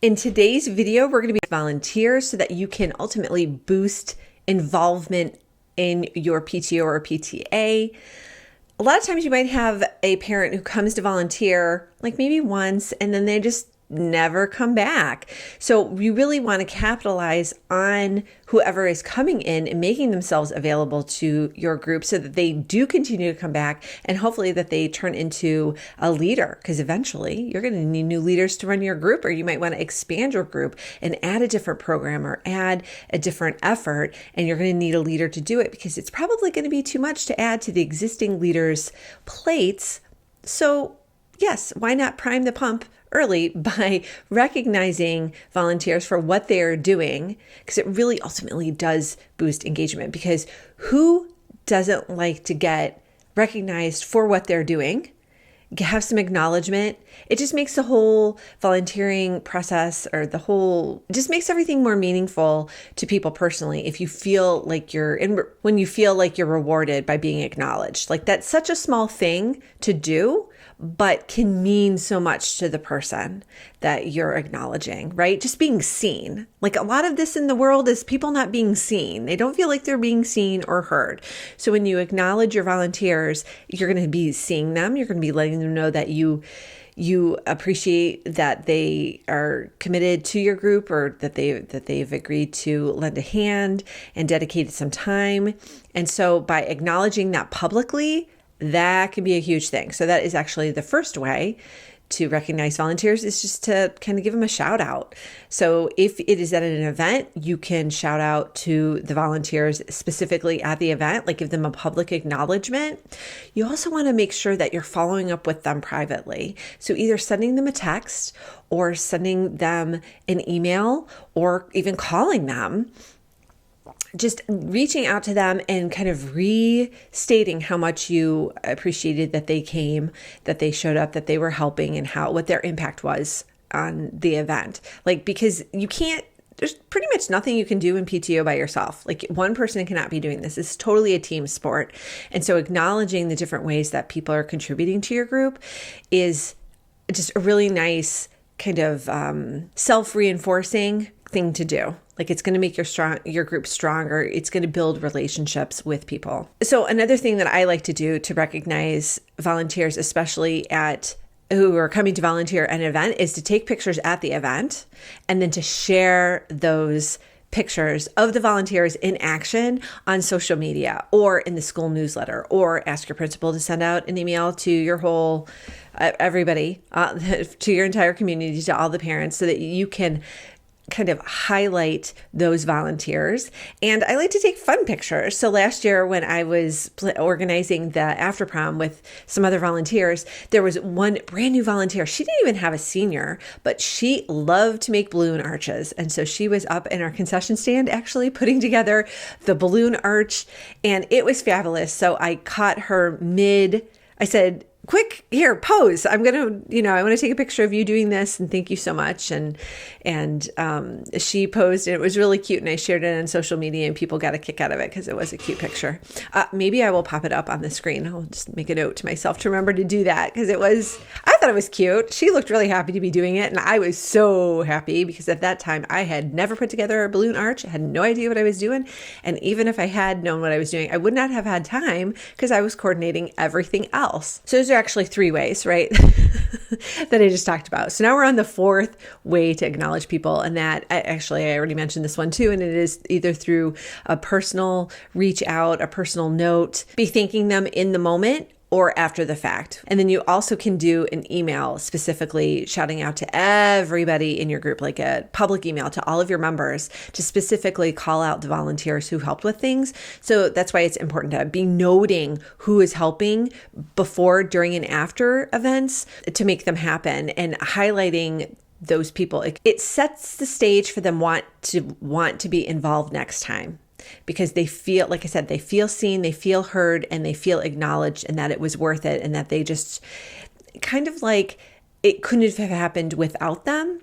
In today's video, we're going to be volunteers so that you can ultimately boost involvement in your PTO or PTA. A lot of times you might have a parent who comes to volunteer like maybe once and then they just never come back. So we really want to capitalize on whoever is coming in and making themselves available to your group so that they do continue to come back and hopefully that they turn into a leader, because eventually you're going to need new leaders to run your group, or you might want to expand your group and add a different program or add a different effort, and you're going to need a leader to do it because it's probably going to be too much to add to the existing leaders' plates. So yes, why not prime the pump early by recognizing volunteers for what they are doing, because it really ultimately does boost engagement. Because who doesn't like to get recognized for what they're doing, have some acknowledgement? It just makes the whole volunteering process, or it just makes everything more meaningful to people personally. If you feel like when you feel like you're rewarded by being acknowledged, like that's such a small thing to do, but can mean so much to the person that you're acknowledging, right? Just being seen. Like a lot of this in the world is people not being seen. They don't feel like they're being seen or heard. So when you acknowledge your volunteers, you're going to be seeing them. You're going to be letting them know that you appreciate that they are committed to your group, or that they've agreed to lend a hand and dedicated some time. And so by acknowledging that publicly, that can be a huge thing. So that is actually the first way to recognize volunteers, is just to kind of give them a shout out. So if it is at an event, you can shout out to the volunteers specifically at the event, like give them a public acknowledgement. You also want to make sure that you're following up with them privately. So either sending them a text or sending them an email or even calling them, just reaching out to them and kind of restating how much you appreciated that they came, that they showed up, that they were helping, and what their impact was on the event. Like, because there's pretty much nothing you can do in PTO by yourself. Like, one person cannot be doing this. It's totally a team sport. And so acknowledging the different ways that people are contributing to your group is just a really nice kind of self-reinforcing thing to do. Like, it's going to make your group stronger. It's going to build relationships with people. So another thing that I like to do to recognize volunteers, especially who are coming to volunteer at an event, is to take pictures at the event and then to share those pictures of the volunteers in action on social media or in the school newsletter, or ask your principal to send out an email to your whole everybody, to your entire community, to all the parents, so that you can kind of highlight those volunteers. And I like to take fun pictures. So last year when I was organizing the after prom with some other volunteers, there was one brand new volunteer. She didn't even have a senior, but she loved to make balloon arches. And so she was up in our concession stand actually putting together the balloon arch, and it was fabulous. So I caught her I said, quick, here, pose. I want to take a picture of you doing this, and thank you so much. And she posed, and it was really cute. And I shared it on social media, and people got a kick out of it because it was a cute picture. Maybe I will pop it up on the screen. I'll just make a note to myself to remember to do that, because I thought it was cute. She looked really happy to be doing it. And I was so happy because at that time I had never put together a balloon arch. I had no idea what I was doing. And even if I had known what I was doing, I would not have had time because I was coordinating everything else. So those are actually 3 ways, right? that I just talked about. So now we're on the 4th way to acknowledge people. And that I already mentioned this one too. And it is either through a personal reach out, a personal note, be thanking them in the moment, or after the fact. And then you also can do an email specifically shouting out to everybody in your group, like a public email to all of your members, to specifically call out the volunteers who helped with things. So that's why it's important to be noting who is helping before, during, and after events to make them happen, and highlighting those people. It sets the stage for them want to be involved next time. Because they feel, like I said, they feel seen, they feel heard, and they feel acknowledged, and that it was worth it, and that they just kind of like it couldn't have happened without them.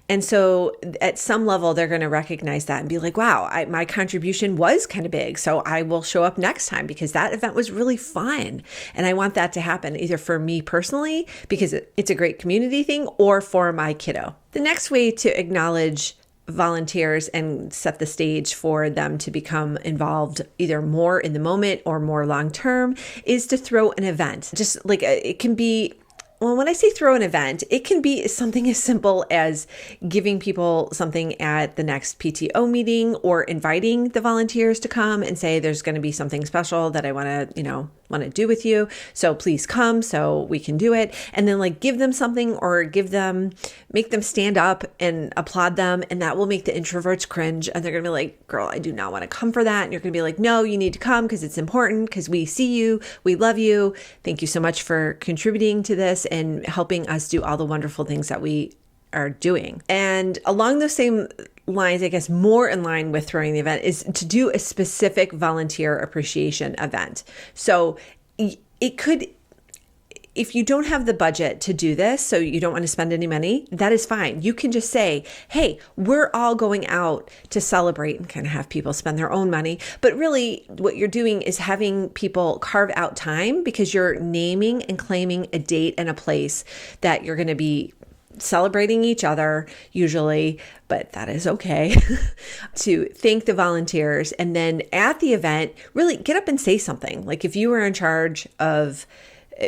And so at some level, they're going to recognize that and be like, wow, my contribution was kind of big. So I will show up next time because that event was really fun. And I want that to happen either for me personally, because it's a great community thing, or for my kiddo. The next way to acknowledge volunteers and set the stage for them to become involved either more in the moment or more long term is to throw an event. Just like it can be, well, when I say throw an event, it can be something as simple as giving people something at the next PTO meeting, or inviting the volunteers to come and say, there's going to be something special that I want to do with you. So please come so we can do it. And then like give them something, or make them stand up and applaud them. And that will make the introverts cringe. And they're going to be like, girl, I do not want to come for that. And you're going to be like, no, you need to come because it's important, because we see you. We love you. Thank you so much for contributing to this and helping us do all the wonderful things that we are doing. And along those same lines, I guess more in line with throwing the event, is to do a specific volunteer appreciation event. So it could, if you don't have the budget to do this, so you don't want to spend any money, that is fine. You can just say, hey, we're all going out to celebrate, and kind of have people spend their own money. But really what you're doing is having people carve out time, because you're naming and claiming a date and a place that you're going to be celebrating each other usually, but that is okay, to thank the volunteers. And then at the event, really get up and say something. Like if you were in charge of,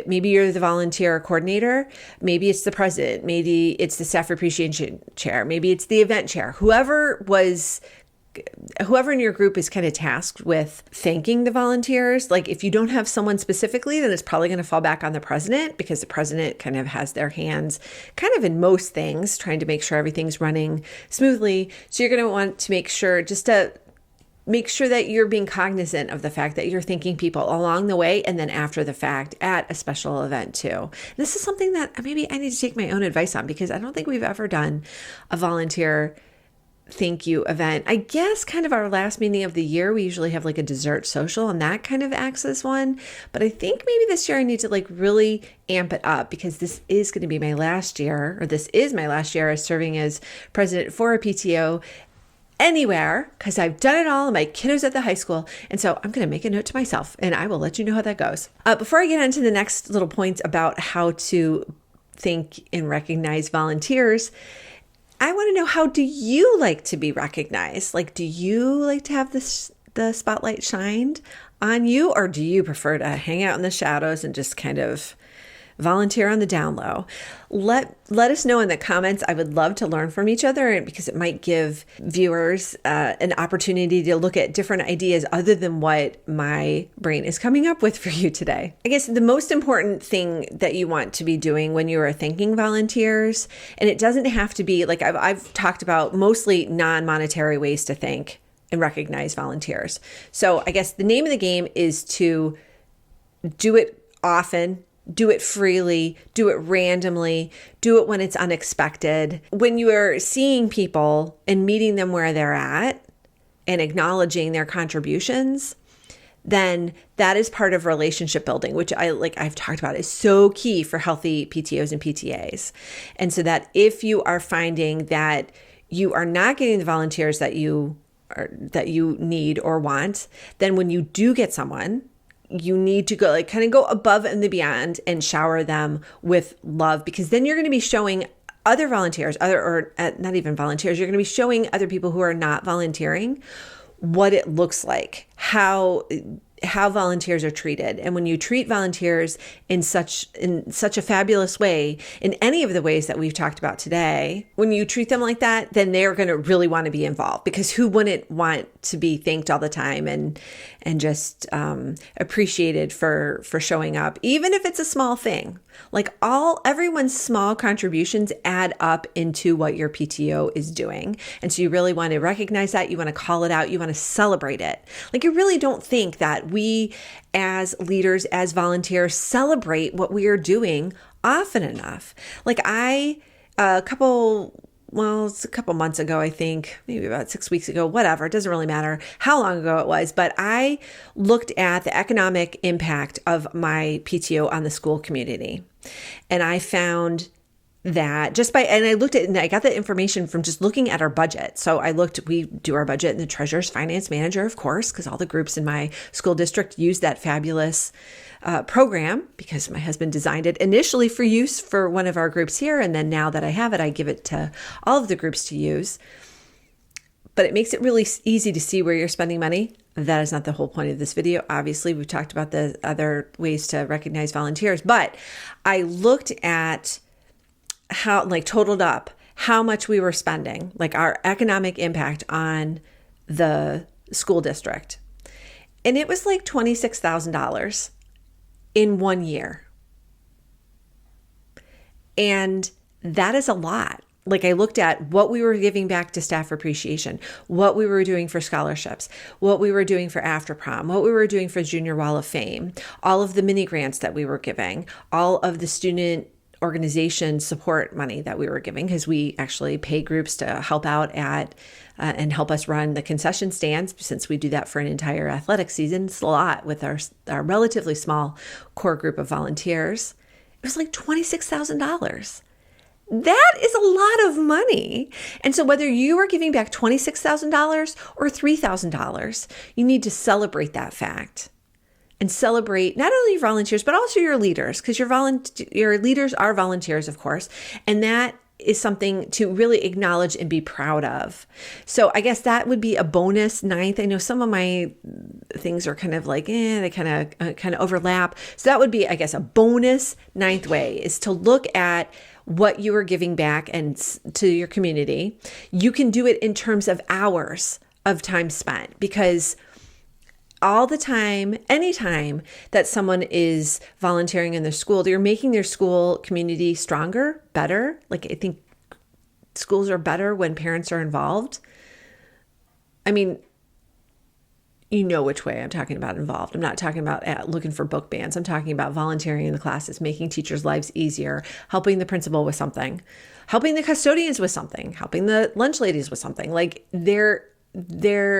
maybe you're the volunteer coordinator, maybe it's the president, maybe it's the staff appreciation chair, maybe it's the event chair, whoever in your group is kind of tasked with thanking the volunteers. Like if you don't have someone specifically, then it's probably going to fall back on the president, because the president kind of has their hands kind of in most things, trying to make sure everything's running smoothly. So you're going to want to make sure that you're being cognizant of the fact that you're thanking people along the way and then after the fact at a special event too. This is something that maybe I need to take my own advice on, because I don't think we've ever done a volunteer thank you event. I guess kind of our last meeting of the year, we usually have like a dessert social, and that kind of acts as one. But I think maybe this year I need to like really amp it up, because this is going to be my last year, or this is my last year as serving as president for a PTO anywhere, because I've done it all and my kiddos at the high school. And so I'm going to make a note to myself, and I will let you know how that goes. Before I get into the next little points about how to thank and recognize volunteers, I want to know, how do you like to be recognized? Like, do you like to have the spotlight shined on you, or do you prefer to hang out in the shadows and just kind of volunteer on the down low? Let us know in the comments. I would love to learn from each other, because it might give viewers an opportunity to look at different ideas other than what my brain is coming up with for you today. I guess the most important thing that you want to be doing when you are thanking volunteers, and it doesn't have to be like I've talked about mostly non-monetary ways to thank and recognize volunteers. So I guess the name of the game is to do it often, do it freely, do it randomly, do it when it's unexpected. When you are seeing people and meeting them where they're at and acknowledging their contributions, then that is part of relationship building, which I've talked about is so key for healthy PTOs and PTAs. And so that if you are finding that you are not getting the volunteers that you need or want, then when you do get someone, you need to go kind of go above and beyond and shower them with love, because then you're going to be showing other volunteers, not even volunteers, you're going to be showing other people who are not volunteering what it looks like, how volunteers are treated. And when you treat volunteers in such a fabulous way, in any of the ways that we've talked about today, when you treat them like that, then they're going to really want to be involved, because who wouldn't want to be thanked all the time and just appreciated for showing up, even if it's a small thing. Like everyone's small contributions add up into what your PTO is doing. And so you really want to recognize that. You want to call it out. You want to celebrate it. Like, you really don't think that we as leaders, as volunteers, celebrate what we are doing often enough. Like it's a couple months ago, I think, maybe about 6 weeks ago, whatever. It doesn't really matter how long ago it was, but I looked at the economic impact of my PTO on the school community. And I found that just by, and I looked at, and I got that information from just looking at our budget. So we do our budget, and the treasurer's finance manager, of course, because all the groups in my school district use that fabulous program, because my husband designed it initially for use for one of our groups here. And then now that I have it, I give it to all of the groups to use. But it makes it really easy to see where you're spending money. That is not the whole point of this video. Obviously, we've talked about the other ways to recognize volunteers, but I looked at how, like, totaled up how much we were spending, like our economic impact on the school district. And it was like $26,000 in 1 year. And that is a lot. Like, I looked at what we were giving back to staff appreciation, what we were doing for scholarships, what we were doing for after prom, what we were doing for Junior Wall of Fame, all of the mini grants that we were giving, all of the student organization support money that we were giving, because we actually pay groups to help out at and help us run the concession stands, since we do that for an entire athletic season. It's a lot with our relatively small core group of volunteers. It was like $26,000. That is a lot of money. And so whether you are giving back $26,000 or $3,000, you need to celebrate that fact. And celebrate not only your volunteers, but also your leaders, because your leaders are volunteers, of course. And that is something to really acknowledge and be proud of. So I guess that would be a bonus ninth. I know some of my things are kind of like, they kind of overlap. So that would be, I guess, a bonus ninth way is to look at what you are giving back and to your community. You can do it in terms of hours of time spent, because all the time, anytime that someone is volunteering in their school, they're making their school community stronger, better. Like, I think schools are better when parents are involved. I mean, you know which way I'm talking about involved. I'm not talking about looking for book bans. I'm talking about volunteering in the classes, making teachers' lives easier, helping the principal with something, helping the custodians with something, helping the lunch ladies with something. Like, there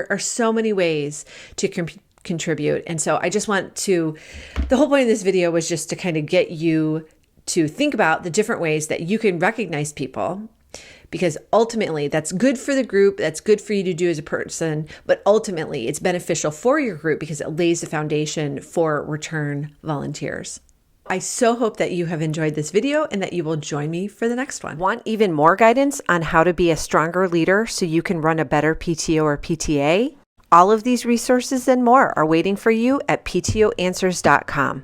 are so many ways to contribute. And so I just the whole point of this video was just to kind of get you to think about the different ways that you can recognize people, because ultimately that's good for the group. That's good for you to do as a person, but ultimately it's beneficial for your group because it lays the foundation for return volunteers. I so hope that you have enjoyed this video and that you will join me for the next one. Want even more guidance on how to be a stronger leader so you can run a better PTO or PTA? All of these resources and more are waiting for you at ptoanswers.com.